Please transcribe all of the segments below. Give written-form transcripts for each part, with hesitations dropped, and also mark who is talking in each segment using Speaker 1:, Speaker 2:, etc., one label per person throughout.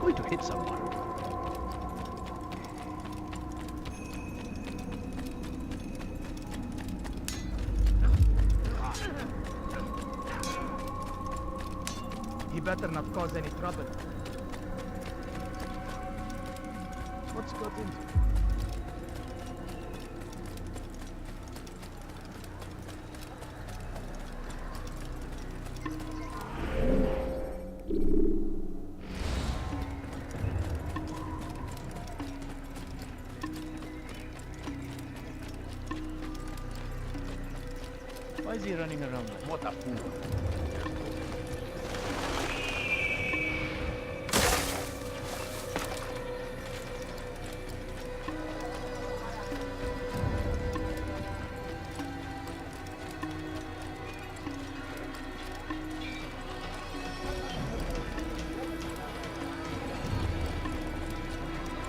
Speaker 1: going to hit someone.
Speaker 2: He better not cause any trouble. What's got into?
Speaker 1: Why is he running around like what a fool?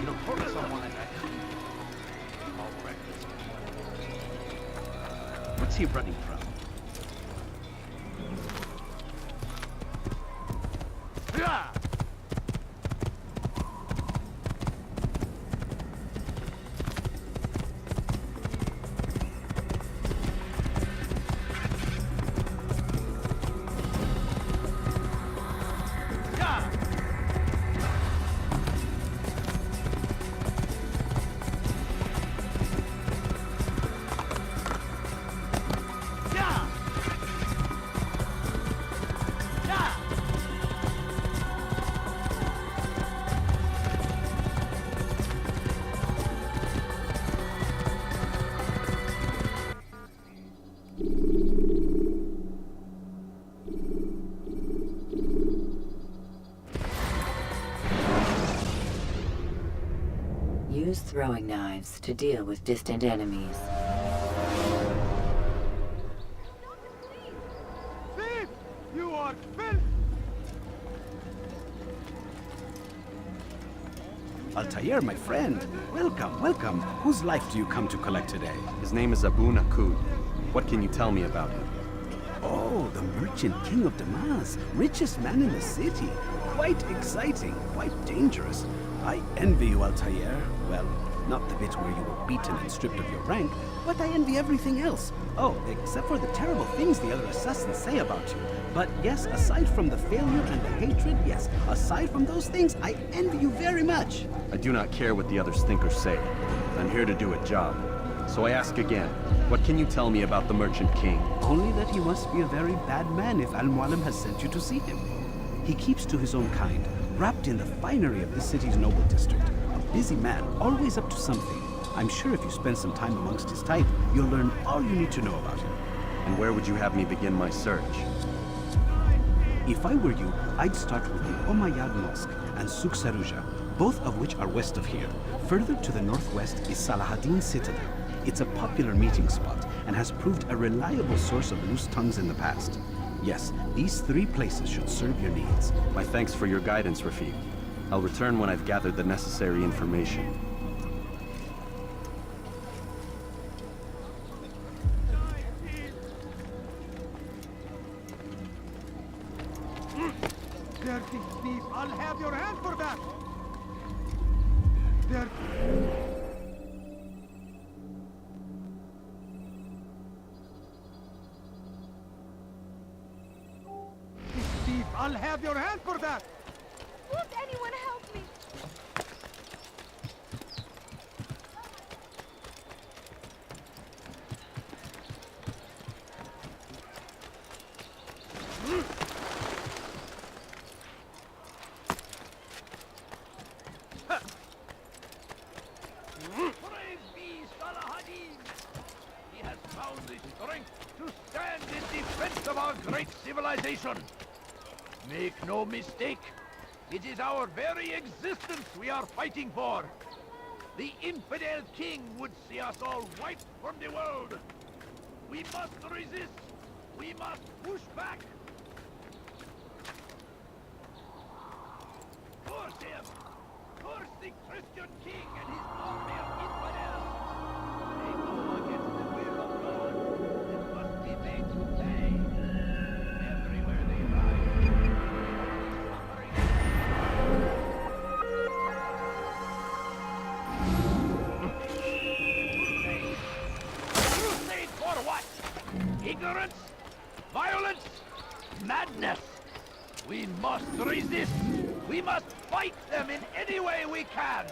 Speaker 1: You don't hurt someone like that. All right. What's he running from? Yeah!
Speaker 3: Use throwing knives to deal with distant enemies.
Speaker 2: Thief! You are filth!
Speaker 4: Altair, my friend. Welcome, welcome. Whose life do you come to collect today?
Speaker 5: His name is Abu Nakud. What can you tell me about him?
Speaker 4: Oh, the merchant king of Damas. Richest man in the city. Quite exciting, quite dangerous. I envy you, Altair. Well, not the bit where you were beaten and stripped of your rank, but I envy everything else. Oh, except for the terrible things the other assassins say about you. But yes, aside from the failure and the hatred, yes, aside from those things, I envy you very much.
Speaker 5: I do not care what the others think or say. I'm here to do a job. So I ask again, what can you tell me about the Merchant King?
Speaker 4: Only that he must be a very bad man if Al-Mualim has sent you to see him. He keeps to his own kind, wrapped in the finery of this city's noble district. A busy man, always up to something. I'm sure if you spend some time amongst his type, you'll learn all you need to know about him.
Speaker 5: And where would you have me begin my search?
Speaker 4: If I were you, I'd start with the Umayyad Mosque and Souk Saruja, both of which are west of here. Further to the northwest is Salahaddin Citadel. It's a popular meeting spot and has proved a reliable source of loose tongues in the past. Yes, these three places should serve your needs.
Speaker 5: My thanks for your guidance, Rafiq. I'll return when I've gathered the necessary information.
Speaker 2: Dirty thief! I'll have your hand for that! Dirty... Thief! I'll have your hand for that!
Speaker 6: Won't anyone help me?
Speaker 1: Praise be Salahaddin! He has found the strength to stand in defense of our great civilization. Make no mistake, it is our very existence we are fighting for. The infidel king would see us all wiped from the world. We must resist. We must push back. Force him! Force the Christian king and his army of infidels! They go against the will of God and must be made to pay. Everywhere they ride, suffering. ignorance, violence, madness. We must resist. We must fight them in any way we can.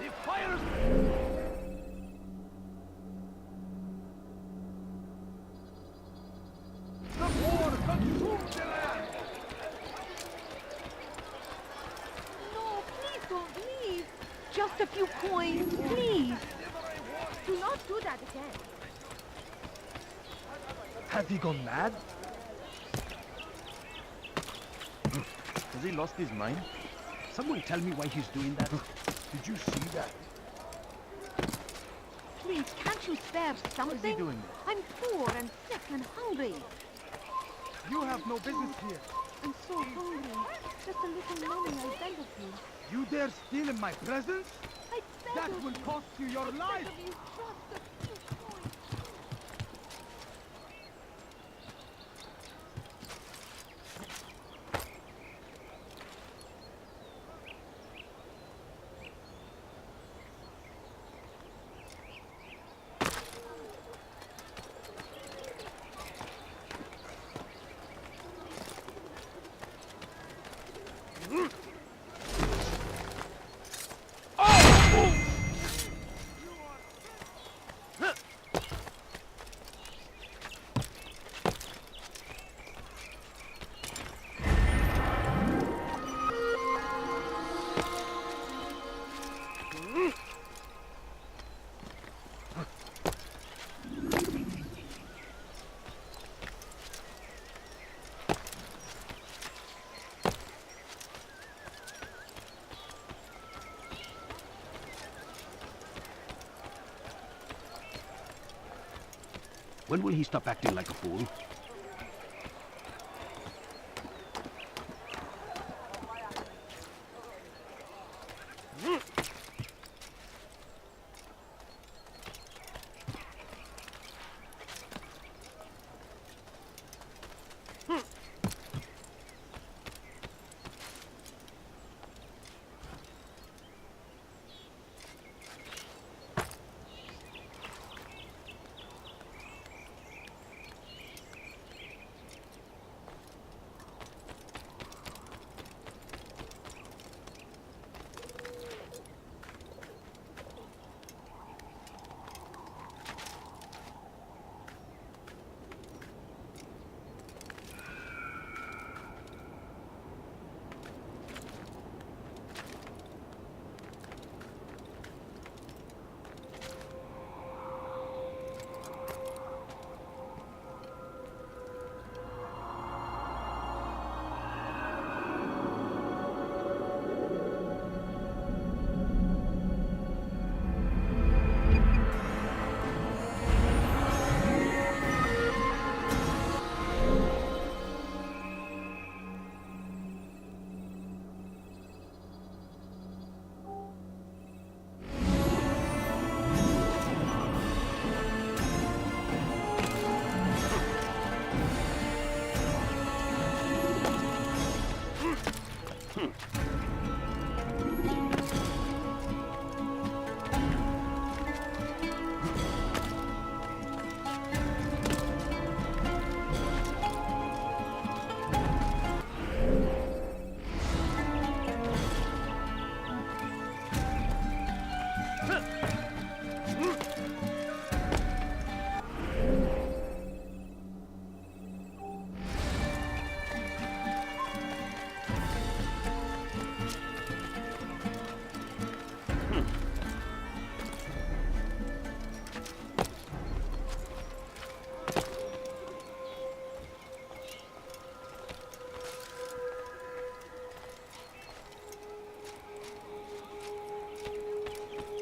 Speaker 1: The fires... The war consumes the land.
Speaker 6: No, please don't leave. Just a few coins, please. Do not do that again.
Speaker 2: Has he gone mad?
Speaker 7: Has he lost his mind?
Speaker 4: Someone tell me why he's doing that.
Speaker 7: Did you see that?
Speaker 6: Please, can't you spare something?
Speaker 2: doing?
Speaker 6: I'm poor and sick and hungry.
Speaker 2: You have no business here.
Speaker 6: I'm so hungry. Just a little money I beg of you.
Speaker 2: You dare steal in my presence?
Speaker 6: I beg
Speaker 2: That
Speaker 6: of
Speaker 2: will
Speaker 6: you.
Speaker 2: cost you your
Speaker 6: I beg
Speaker 2: life.
Speaker 6: of you, just a few coins.
Speaker 4: When will he stop acting like a fool?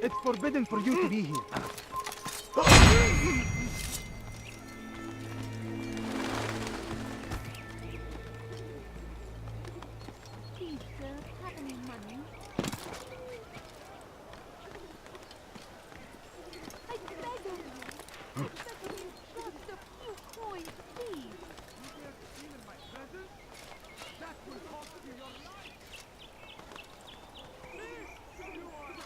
Speaker 2: It's forbidden for you to be here.
Speaker 6: Please, sir, have any money? I beg of you. I beg of you, just a few coins, please.
Speaker 2: You dare steal in my presence? That will cost you your life. Please, you are...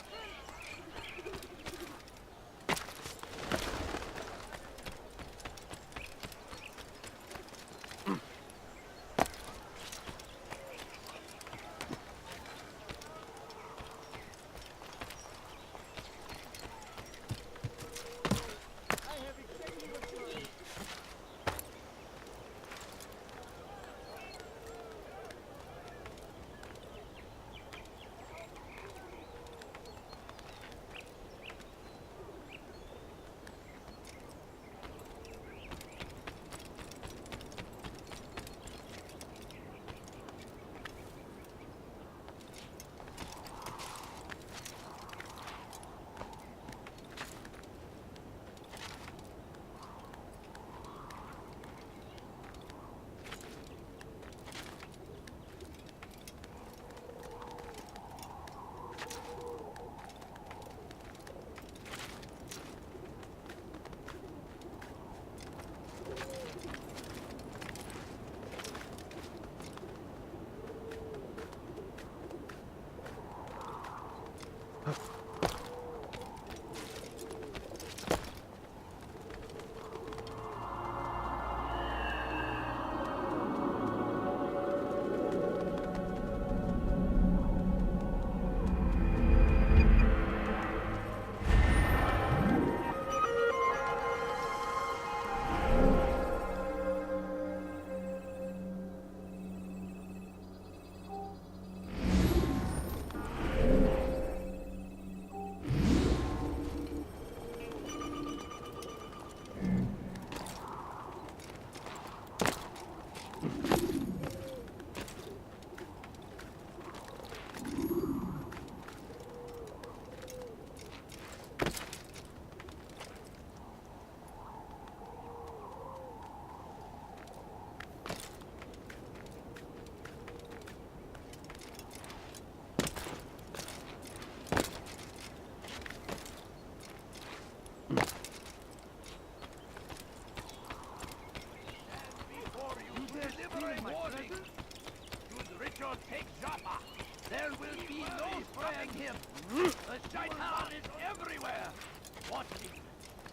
Speaker 1: watching,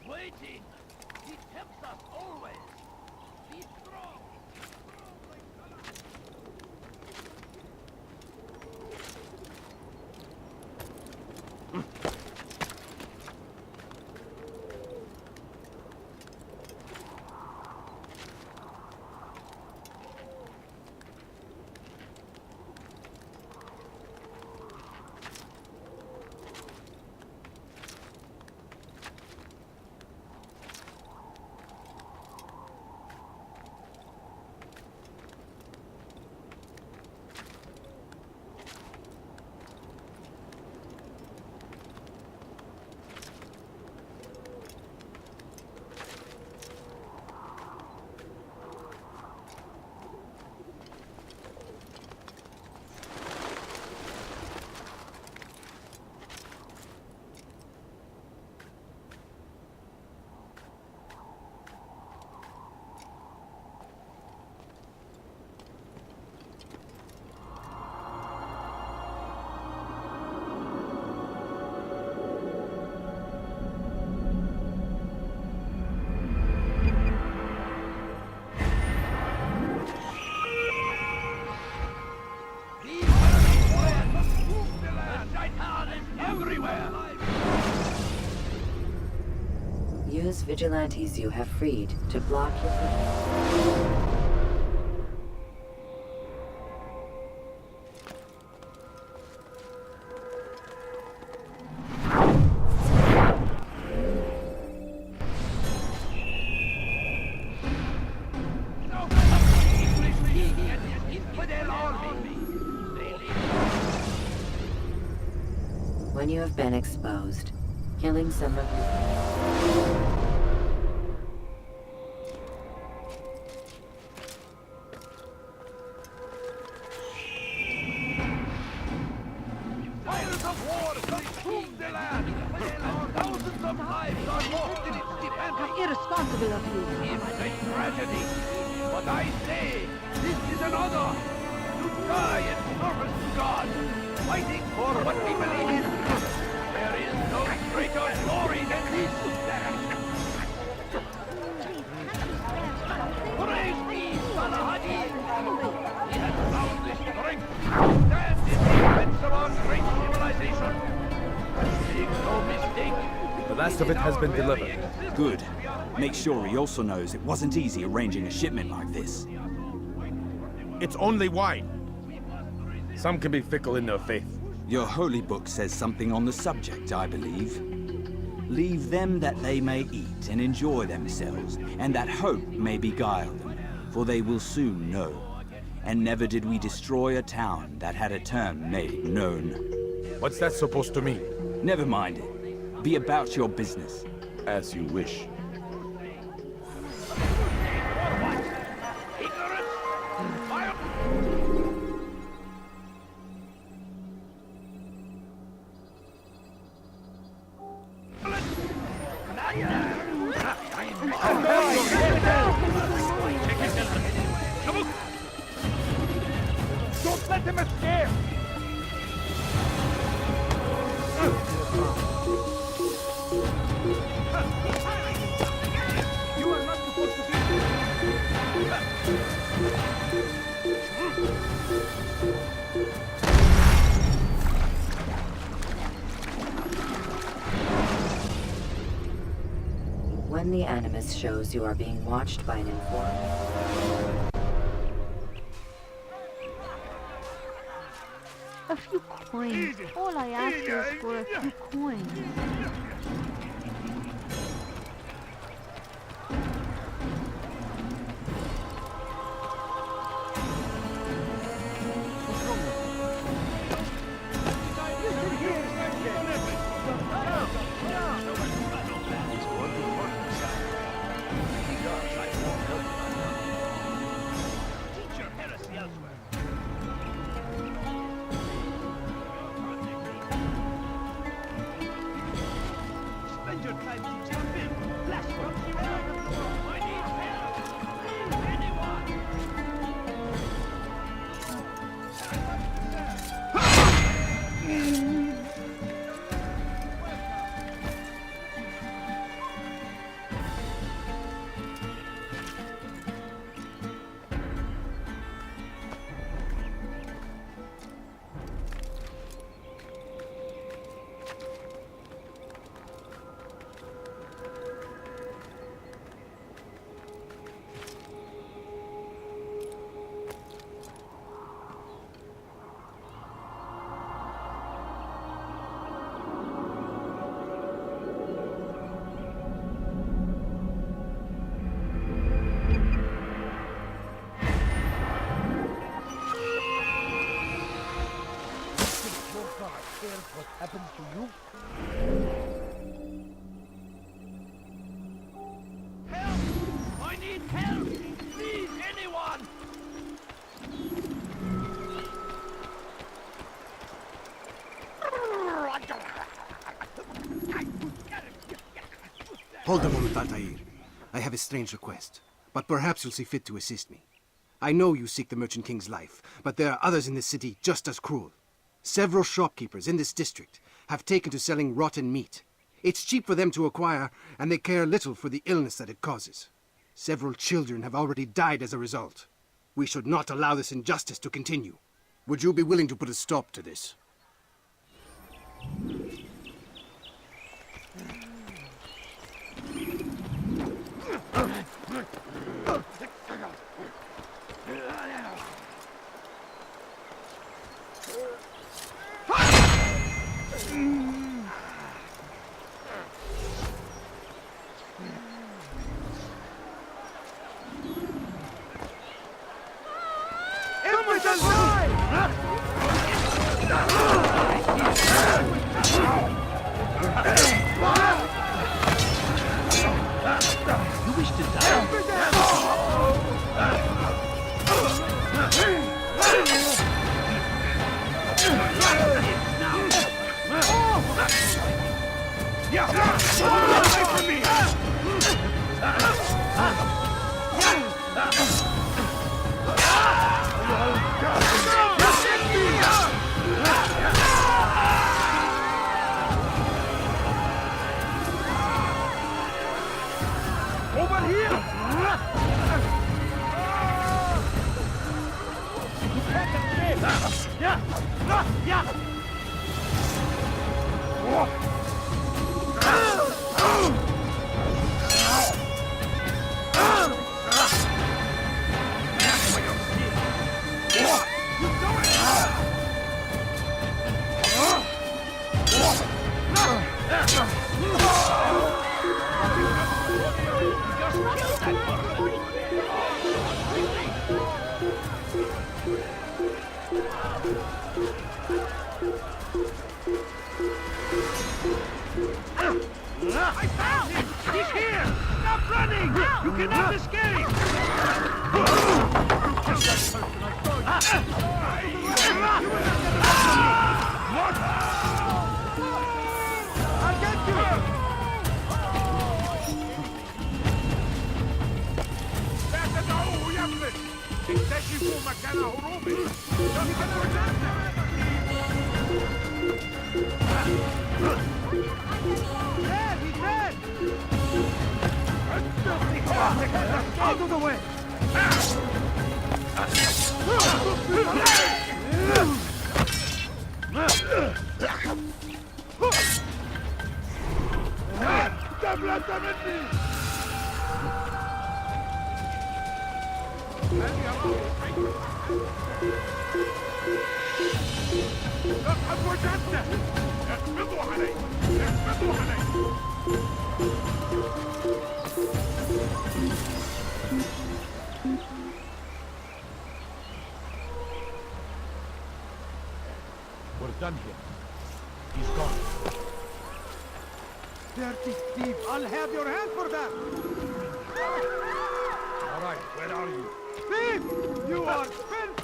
Speaker 1: waiting. He tempts us always. Be strong.
Speaker 3: Use vigilantes you have freed to block your... When you have been exposed, killing some of your...
Speaker 1: Fires of war consume the land, and thousands of lives are lost in its defense.
Speaker 6: How irresponsible of you.
Speaker 1: It's a tragedy, but I say this is an honor to die in service to God, fighting for what we believe in. There is no greater glory than this. Praise be Salahadin. He has found the strength to stand in defense of our great civilization. Make no mistake.
Speaker 8: The last of it has been delivered.
Speaker 9: Good. Make sure he also knows it wasn't easy arranging a shipment like this.
Speaker 8: It's only wine. Some can be fickle in their faith.
Speaker 9: Your holy book says something on the subject, I believe. Leave them that they may eat and enjoy themselves, and that hope may beguile them, for they will soon know. And never did we destroy a town that had a term made known.
Speaker 8: What's that supposed to mean?
Speaker 9: Never mind it. Be about your business.
Speaker 8: As you wish.
Speaker 1: Don't let him escape!
Speaker 2: You are not supposed to be
Speaker 3: When the Animus shows you are being watched by an informant...
Speaker 6: A few coins. All I ask is for a few coins.
Speaker 1: Teach your heresy elsewhere. Spend your time teaching a bit. Blasphemy. I need help. Anyone.
Speaker 10: Hold a moment, Altair. I have a strange request, but perhaps you'll see fit to assist me. I know you seek the Merchant King's life, but there are others in this city just as cruel. Several shopkeepers in this district have taken to selling rotten meat. It's cheap for them to acquire, and they care little for the illness that it causes. Several children have already died as a result. We should not allow this injustice to continue. Would you be willing to put a stop to this?
Speaker 1: You wish to die?
Speaker 2: Over here!
Speaker 1: I found him! He's here! Stop running! You cannot escape!
Speaker 2: I'll get you! تدعوه يفلت! اكتشفوا مكان هروبه! There, he's dead! Out of the way! تبلت مني! لقد وجدته! اقبضوا عليه! اقبضوا عليه!
Speaker 1: We're done here. He's gone.
Speaker 2: Dirty thief! I'll have your hand for that!
Speaker 1: All right, where are you?
Speaker 2: Thief! You are filth!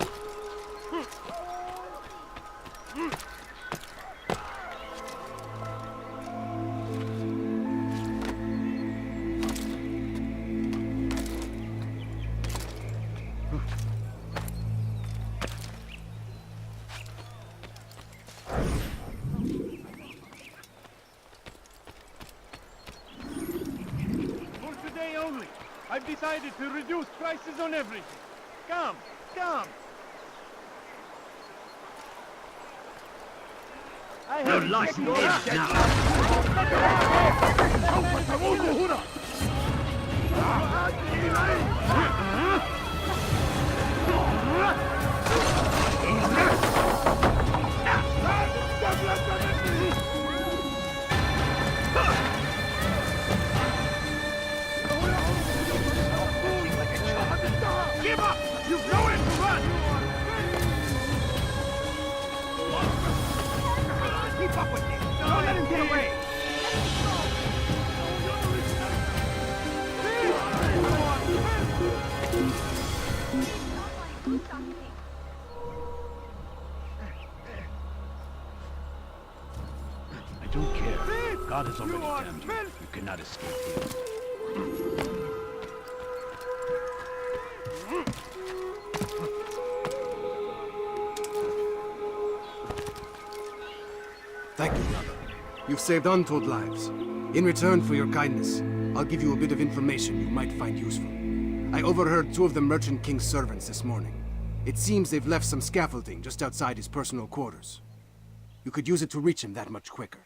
Speaker 2: For today only, I've decided to reduce prices on everything. Come, come! I have
Speaker 1: Your license is now.
Speaker 2: سوف تموت هنا!
Speaker 1: Give up! You've nowhere to run! Keep up with him! Don't let him get away! I don't care. God has already damned you. You cannot escape here.
Speaker 10: Thank you, brother. You've saved untold lives. In return for your kindness, I'll give you a bit of information you might find useful. I overheard two of the Merchant King's servants this morning. It seems they've left some scaffolding just outside his personal quarters. You could use it to reach him that much quicker.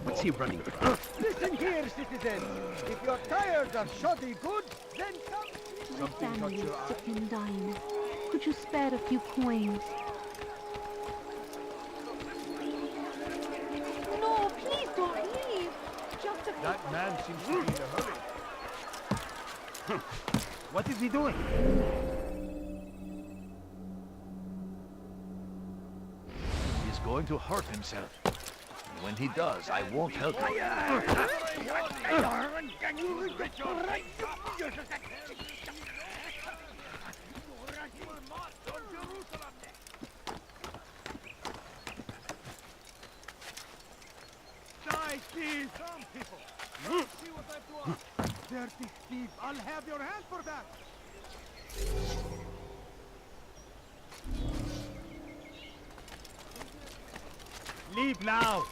Speaker 1: What's he running from?
Speaker 2: Listen here, citizens. If you're tired of shoddy goods, then come.
Speaker 6: My family is sick and dying. Could you spare a few coins? No, please don't leave. Just a few.
Speaker 7: That man seems to be in a hurry. What is he doing?
Speaker 1: He's going to hurt himself. And when he does, I won't help him.
Speaker 2: Die, thieves! Come, people. Let's see what I've to offer. Dirty thief! I'll have your hand for that. Leave now.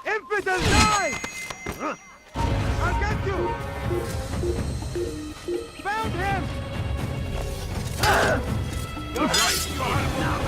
Speaker 2: Infidel, die! I'll get you! Found him!
Speaker 1: You're right, you are now.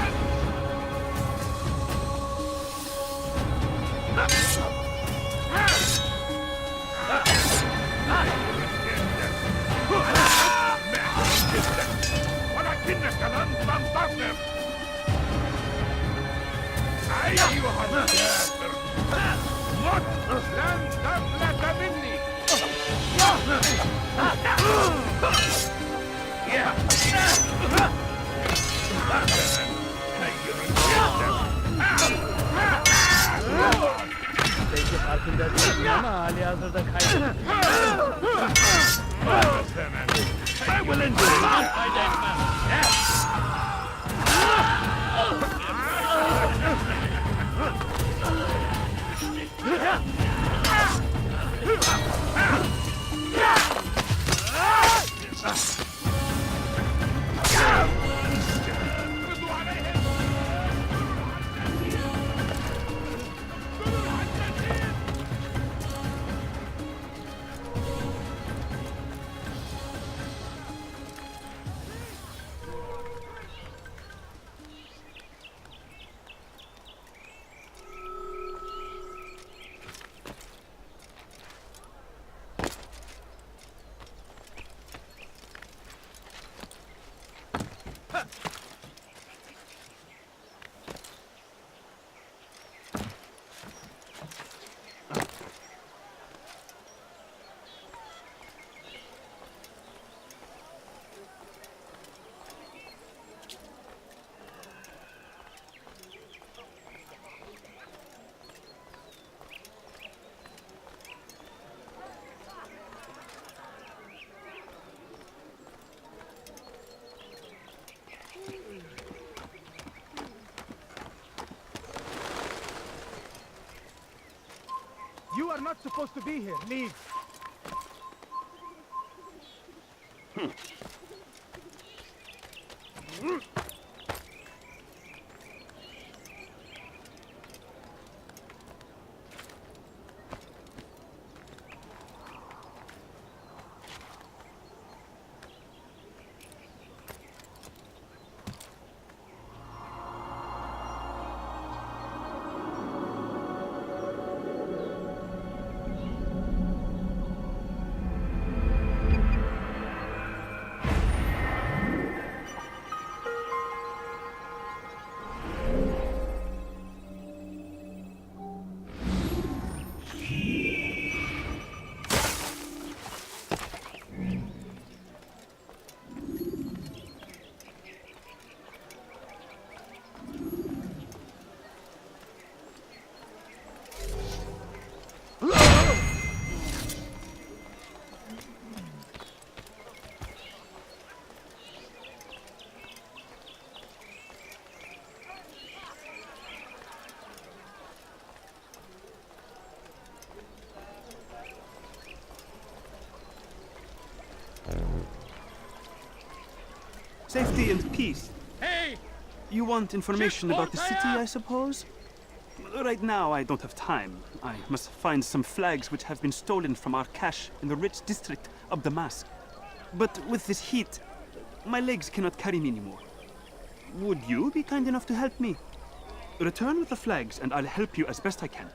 Speaker 1: I will endure
Speaker 2: You are not supposed to be here. Leave.
Speaker 4: Safety and peace.
Speaker 1: Hey!
Speaker 4: You want information
Speaker 1: Ship
Speaker 4: about the city,
Speaker 1: fire!
Speaker 4: I suppose? Right now, I don't have time. I must find some flags which have been stolen from our cache in the rich district of Damascus. But with this heat, my legs cannot carry me anymore. Would you be kind enough to help me? Return with the flags, and I'll help you as best I can.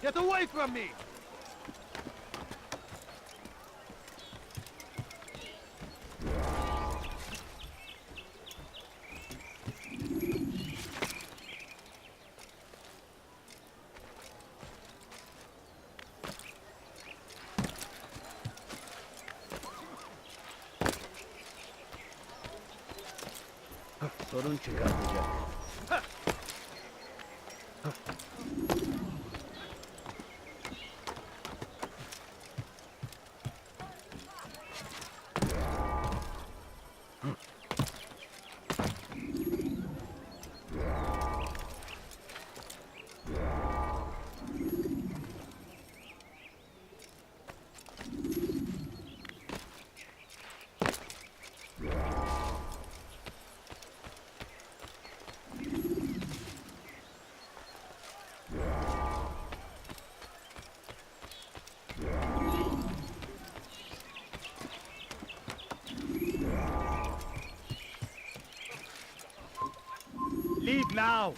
Speaker 2: Get away from me!
Speaker 1: sorun çıkartacak.
Speaker 2: Leave now!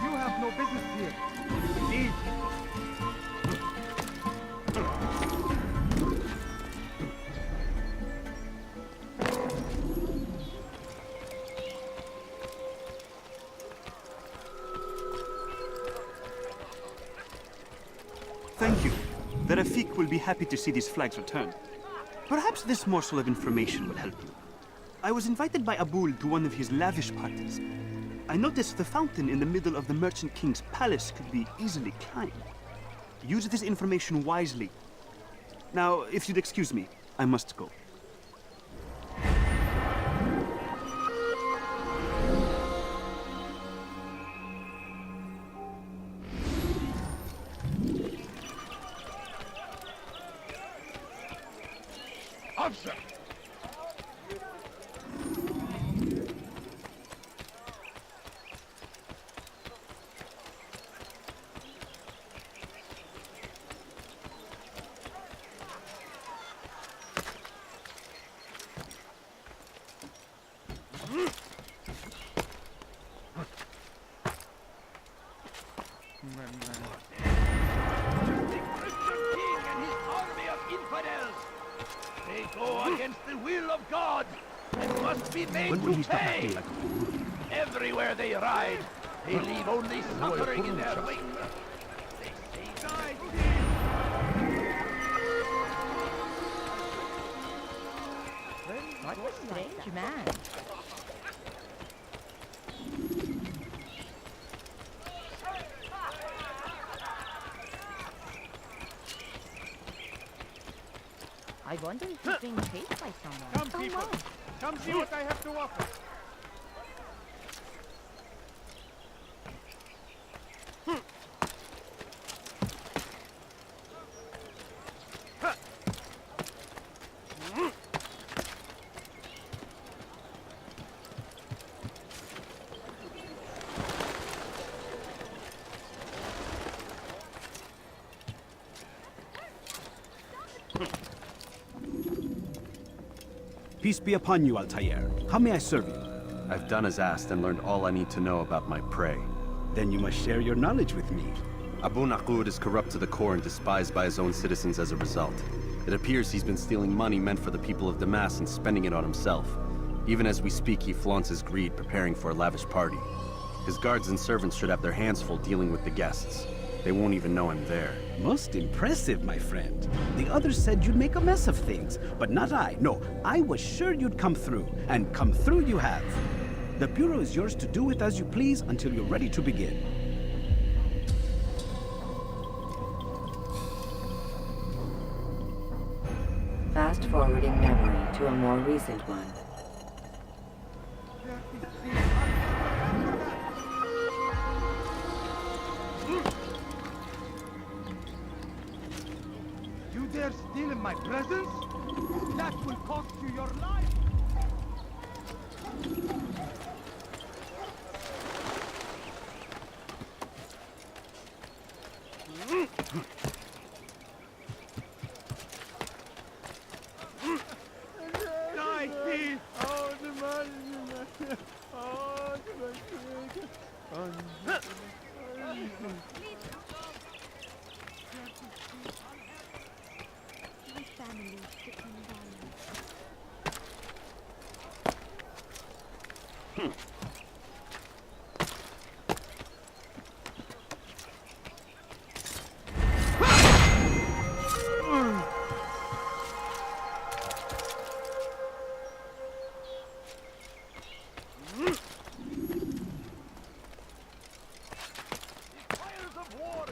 Speaker 2: You have no business here. Leave.
Speaker 4: Thank you. The Rafik will be happy to see these flags returned. Perhaps this morsel of information will help you. I was invited by Abul to one of his lavish parties. I noticed the fountain in the middle of the Merchant King's palace could be easily climbed. Use this information wisely. Now, if you'd excuse me, I must go.
Speaker 1: Officer! They go against the will of God and must be made to pay. Everywhere they ride, they leave only suffering in their wake. They say
Speaker 6: What a strange man. I wonder if he's being chased by someone.
Speaker 2: Come, people. Come see what I have to offer.
Speaker 4: Peace be upon you, Altair. How may I serve you?
Speaker 5: I've done as asked and learned all I need to know about my prey.
Speaker 4: Then you must share your knowledge with me.
Speaker 5: Abu Naqud is corrupt to the core and despised by his own citizens as a result. It appears he's been stealing money meant for the people of Damas and spending it on himself. Even as we speak, he flaunts his greed, preparing for a lavish party. His guards and servants should have their hands full dealing with the guests. They won't even know I'm there.
Speaker 4: Most impressive, my friend. The others said you'd make a mess of things, but not I. No, I was sure you'd come through, and come through you have. The Bureau is yours to do with as you please until you're ready to begin.
Speaker 3: Fast-forwarding memory to a more recent one.
Speaker 2: You dare steal in my presence? That will cost you your life! Die, thief! Oh, the money! Oh,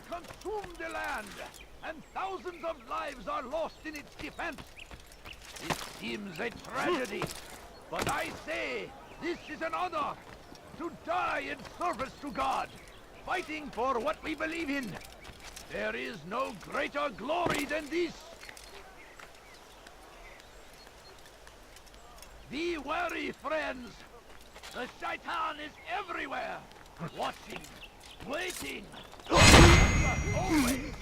Speaker 1: consumed the land, and thousands of lives are lost in its defense. It seems a tragedy, but I say this is an honor to die in service to God, fighting for what we believe in. There is no greater glory than this. Be wary, friends. The Shaitan is everywhere, watching, waiting. Always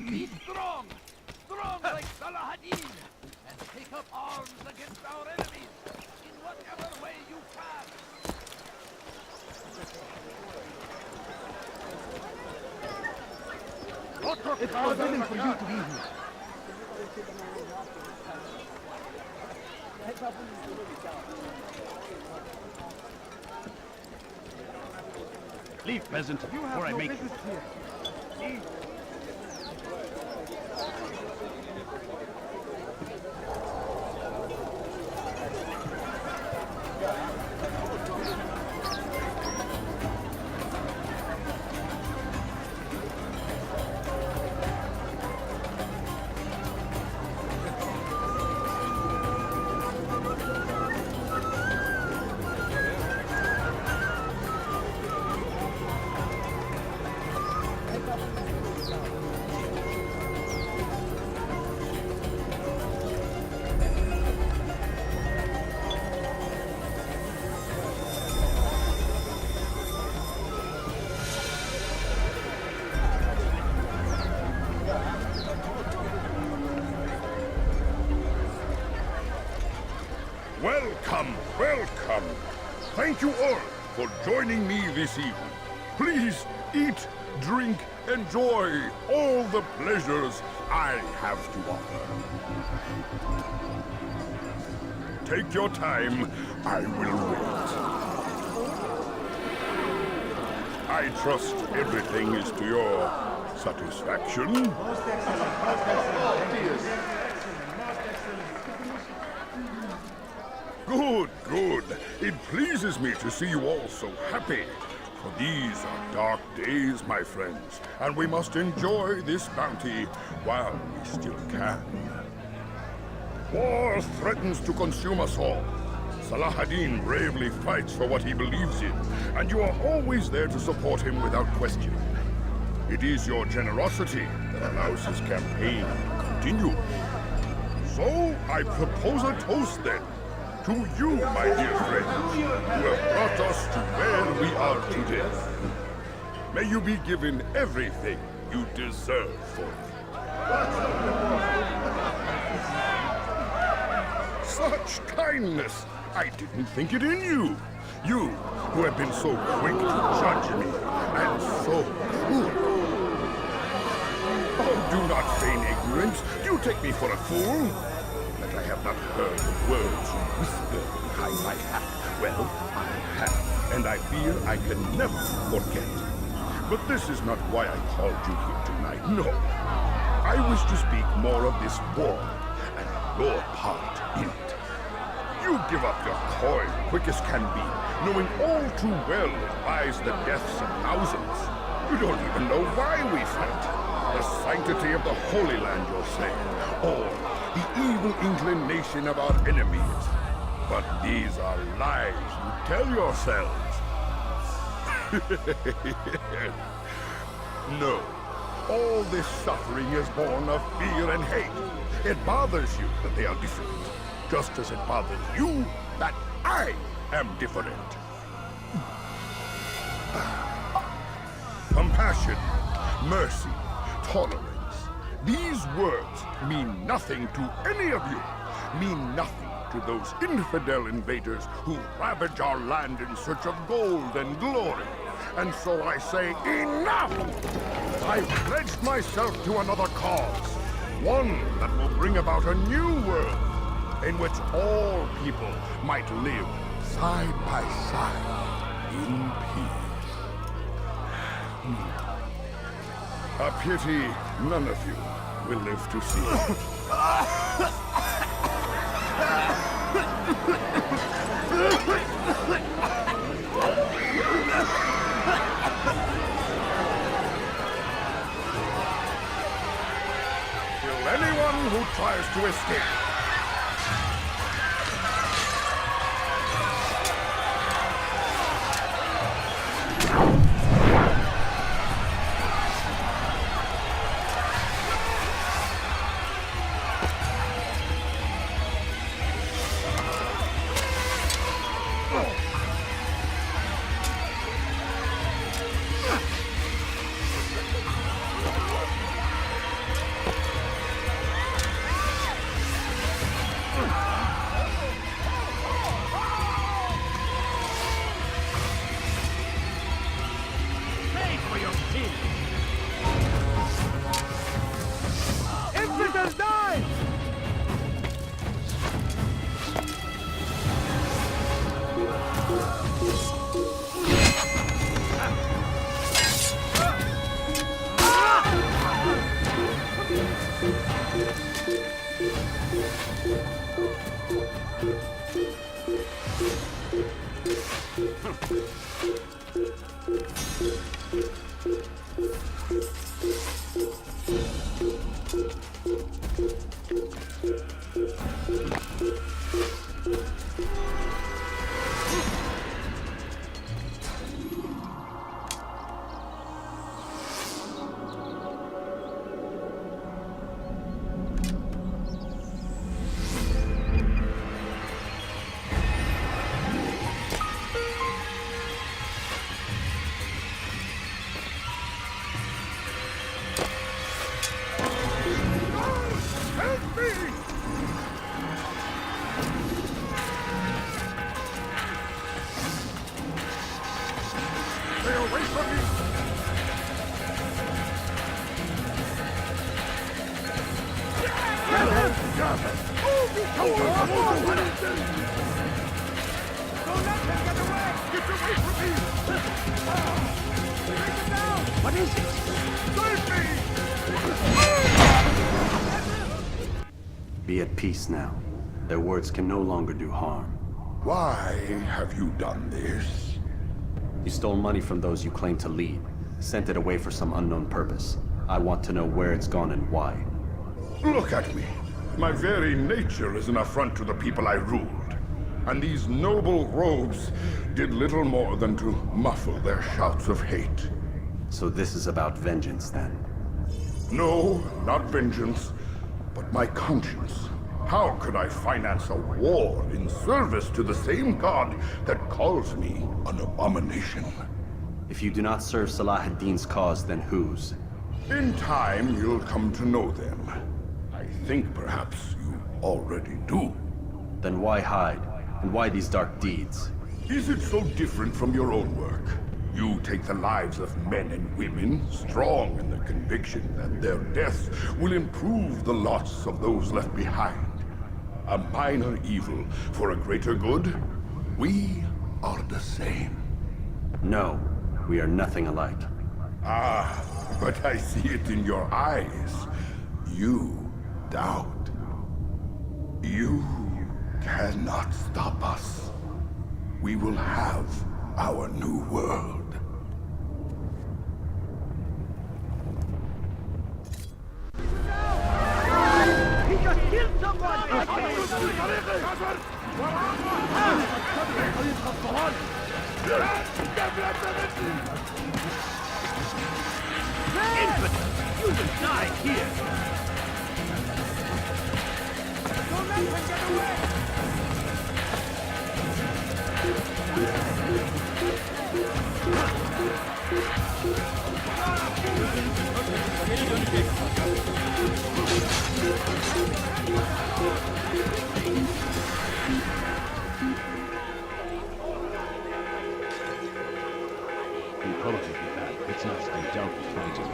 Speaker 1: be strong, strong like Salahadin, and take up arms against our enemies in whatever way you can.
Speaker 2: It's forbidden for you to be here.
Speaker 8: Leave, peasant,
Speaker 2: You have
Speaker 8: or I
Speaker 2: no
Speaker 8: make
Speaker 2: business here. Leave.
Speaker 11: Welcome, welcome. Thank you all for joining me this evening. Please eat, drink, enjoy all the pleasures I have to offer. Take your time, I will wait. I trust everything is to your satisfaction. Good, good. It pleases me to see you all so happy. For these are dark days, my friends, and we must enjoy this bounty while we still can. War threatens to consume us all. Salahadin bravely fights for what he believes in, and you are always there to support him without question. It is your generosity that allows his campaign to continue. So, I propose a toast then. To you, my dear friends, who have brought us to where we are today. May you be given everything you deserve for it. Such kindness! I didn't think it in you. You, who have been so quick to judge me, and so cruel. Oh, do not feign ignorance. You take me for a fool. That I have not heard the words you whisper behind my hat. Well, I have, and I fear I can never forget. But this is not why I called you here tonight, no. I wish to speak more of this war, and your part in it. You give up your coin quick as can be, knowing all too well it buys the deaths of thousands. You don't even know why we fight. The sanctity of the Holy Land, you'll say, or the evil inclination of our enemies. But these are lies you tell yourselves. No. All this suffering is born of fear and hate. It bothers you that they are different, just as it bothers you that I am different. Compassion, mercy, tolerance. These words mean nothing to any of you. Mean nothing to those infidel invaders who ravage our land in search of gold and glory. And so I say, enough! I've pledged myself to another cause. One that will bring about a new world in which all people might live side by side in peace. A pity none of you will live to see it. Kill anyone who tries to escape.
Speaker 2: Infidels die!
Speaker 1: What is it?
Speaker 5: Be at peace now. Their words can no longer do harm.
Speaker 11: Why have you done this?
Speaker 5: You stole money from those you claim to lead, sent it away for some unknown purpose. I want to know where it's gone and why.
Speaker 11: Look at me. My very nature is an affront to the people I ruled. And these noble robes did little more than to muffle their shouts of hate.
Speaker 5: So this is about vengeance, then?
Speaker 11: No, not vengeance, but my conscience. How could I finance a war in service to the same god that calls me an abomination?
Speaker 5: If you do not serve Salah ad-Din's cause, then whose?
Speaker 11: In time, you'll come to know them. I think perhaps you already do.
Speaker 5: Then why hide? And why these dark deeds?
Speaker 11: Is it so different from your own work? You take the lives of men and women, strong in the conviction that their deaths will improve the lots of those left behind. A minor evil for a greater good? We are the same.
Speaker 5: No, we are nothing alike.
Speaker 11: Ah, but I see it in your eyes. You doubt. You cannot stop us. We will have our new world.
Speaker 2: He just killed someone!
Speaker 1: Infant! You will die here!
Speaker 2: Don't let him get away!
Speaker 8: You'll probably be back. It's not stay down for fighting.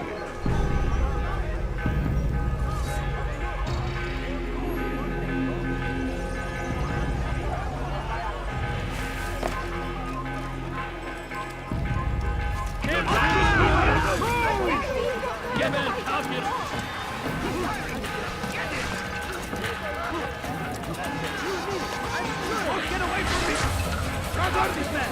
Speaker 1: Get away from me! Grab on this man!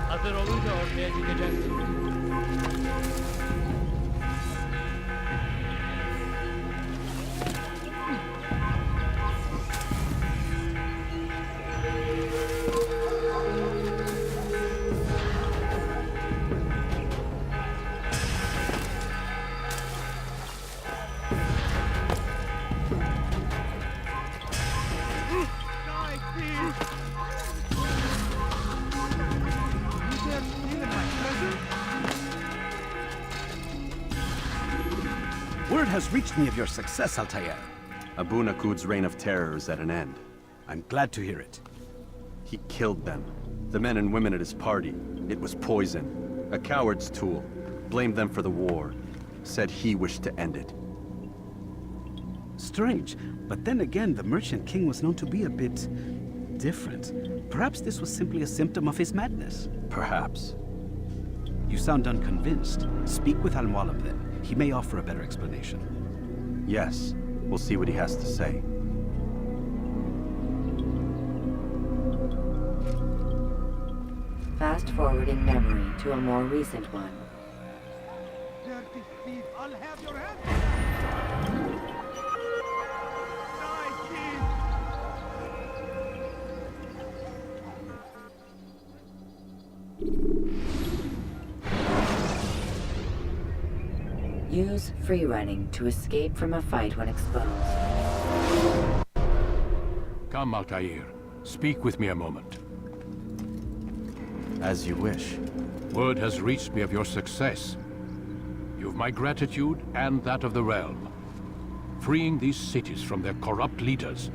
Speaker 12: Hazır olunca ortaya çıkacaksın.
Speaker 4: Word has reached me of your success, Altair.
Speaker 5: Abu Nakud's reign of terror is at an end.
Speaker 4: I'm glad to hear it.
Speaker 5: He killed them. The men and women at his party. It was poison. A coward's tool. Blamed them for the war. Said he wished to end it.
Speaker 4: Strange, but then again, the Merchant King was known to be a bit different. Perhaps this was simply a symptom of his madness.
Speaker 5: Perhaps.
Speaker 4: You sound unconvinced. Speak with Al-Mualim then. He may offer a better explanation.
Speaker 5: Yes. We'll see what he has to say.
Speaker 3: Fast-forwarding memory to a more recent one.
Speaker 2: Dirty thief, I'll have your hand for that! Die, thief!
Speaker 3: Use free running to escape from a fight when exposed.
Speaker 13: Come, Altair. Speak with me a moment.
Speaker 5: As you wish.
Speaker 13: Word has reached me of your success. You've my gratitude and that of the realm. Freeing these cities from their corrupt leaders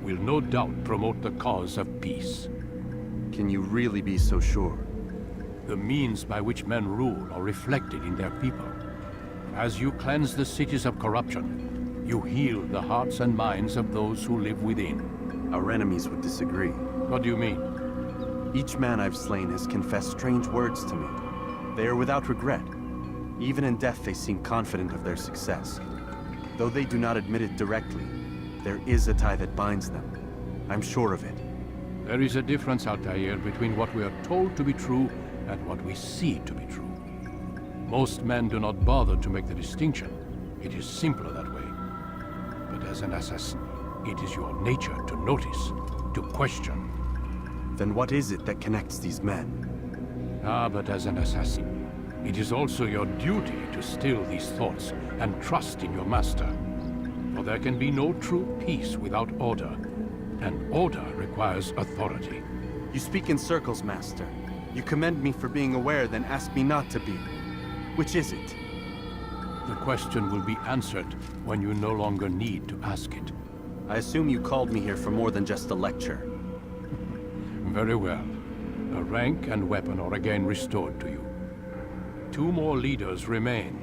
Speaker 13: will no doubt promote the cause of peace.
Speaker 5: Can you really be so sure?
Speaker 13: The means by which men rule are reflected in their people. As you cleanse the cities of corruption, you heal the hearts and minds of those who live within.
Speaker 5: Our enemies would disagree.
Speaker 13: What do you mean?
Speaker 5: Each man I've slain has confessed strange words to me. They are without regret. Even in death they seem confident of their success. Though they do not admit it directly, there is a tie that binds them. I'm sure of it.
Speaker 13: There is a difference, Altair, between what we are told to be true and what we see to be true. Most men do not bother to make the distinction. It is simpler that way. But as an assassin, it is your nature to notice, to question.
Speaker 5: Then what is it that connects these men?
Speaker 13: Ah, but as an assassin, it is also your duty to still these thoughts and trust in your master. For there can be no true peace without order, and order requires authority.
Speaker 5: You speak in circles, Master. You commend me for being aware, then ask me not to be. Which is it?
Speaker 13: The question will be answered when you no longer need to ask it.
Speaker 5: I assume you called me here for more than just a lecture.
Speaker 13: Very well. A rank and weapon are again restored to you. 2 more leaders remain.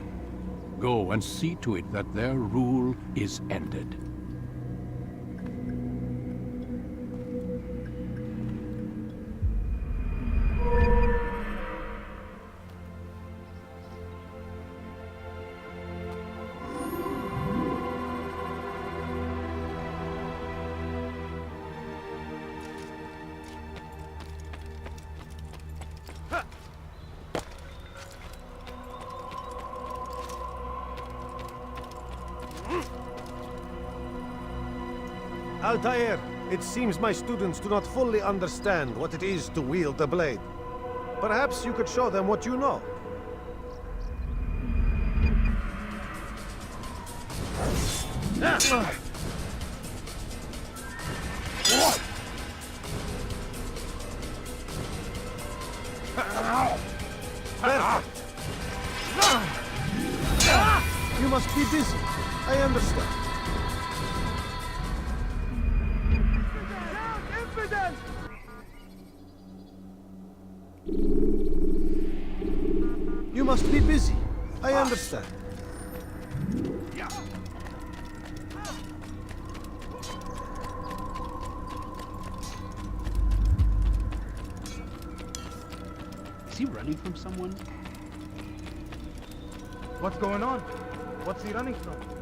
Speaker 13: Go and see to it that their rule is ended.
Speaker 2: Altair, it seems my students do not fully understand what it is to wield the blade. Perhaps you could show them what you know. Perfect. You must be busy. I understand. You must be busy. I understand.
Speaker 4: Is he running from someone?
Speaker 2: What's going on? What's he running from?